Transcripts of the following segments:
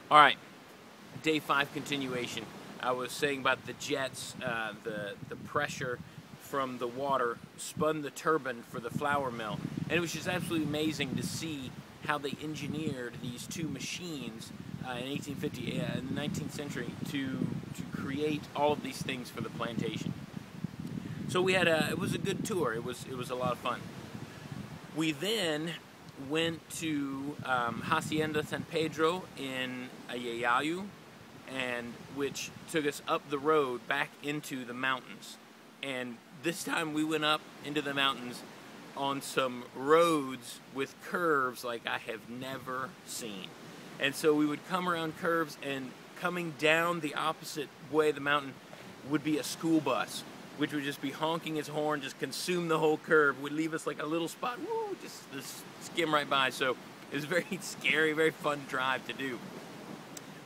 All right, day 5 continuation. I was saying about the jets, the pressure from the water spun the turbine for the flour mill, and it was just absolutely amazing to see how they engineered these two machines in 1850, in the 19th century, to create all of these things for the plantation. So we had it was a good tour. It was a lot of fun. We then went to Hacienda San Pedro in Jayuya, and which took us up the road back into the mountains. And this time we went up into the mountains on some roads with curves like I have never seen. And so we would come around curves, and coming down the opposite way of the mountain would be a school bus, which would just be honking its horn, just consume the whole curve, would leave us like a little spot, woo, just skim right by. So it was very scary, very fun drive to do.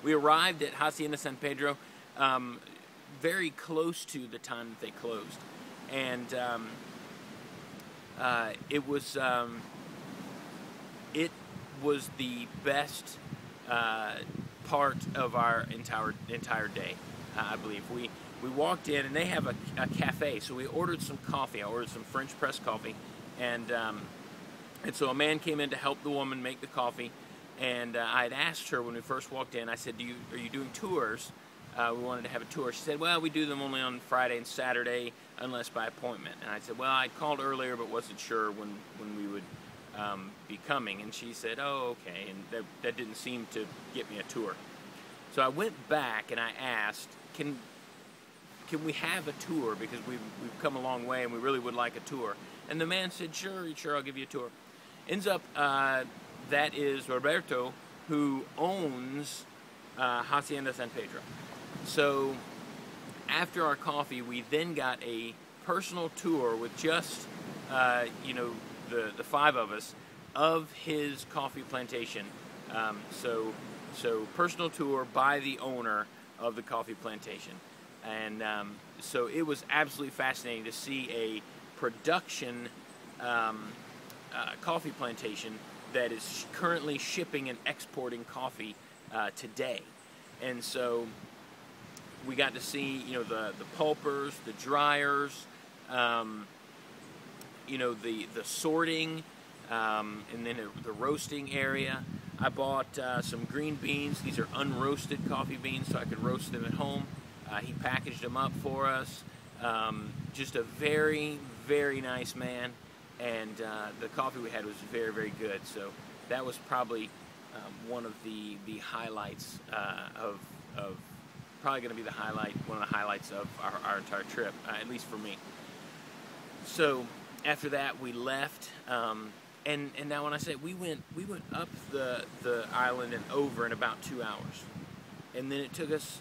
We arrived at Hacienda San Pedro very close to the time that they closed. And it was the best part of our entire day, I believe. We walked in, and they have a cafe, so we ordered some coffee. I ordered some French press coffee, and so a man came in to help the woman make the coffee, and I had asked her when we first walked in, I said, are you doing tours? We wanted to have a tour. She said, well, we do them only on Friday and Saturday, unless by appointment. And I said, well, I called earlier, but wasn't sure when we would be coming. And she said, oh, okay, and that didn't seem to get me a tour. So I went back, and I asked, can we have a tour, because we've come a long way and we really would like a tour. And the man said, sure, I'll give you a tour. Ends up that is Roberto, who owns Hacienda San Pedro. So after our coffee, we then got a personal tour with just the 5 of us of his coffee plantation. So personal tour by the owner of the coffee plantation. And so it was absolutely fascinating to see a production coffee plantation that is currently shipping and exporting coffee today. And so we got to see, the pulpers, the dryers, the sorting, and then the roasting area. I bought some green beans. These are unroasted coffee beans, so I could roast them at home. He packaged them up for us. Just a very, very nice man, and the coffee we had was very, very good. So that was probably one of the highlights of probably going to be one of the highlights of our entire trip, at least for me. So after that, we left, and now when I say we went up the island and over in about 2 hours, and then it took us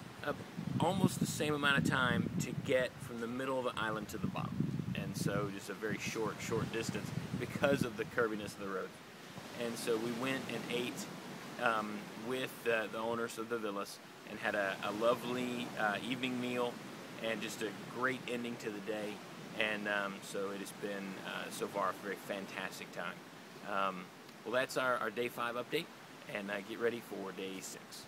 almost the same amount of time to get from the middle of the island to the bottom. And so just a very short distance because of the curviness of the road. And so we went and ate with the owners of the villas and had a lovely evening meal and just a great ending to the day. And so it has been, so far, a very fantastic time. Well, that's our day 5 update, and get ready for day 6.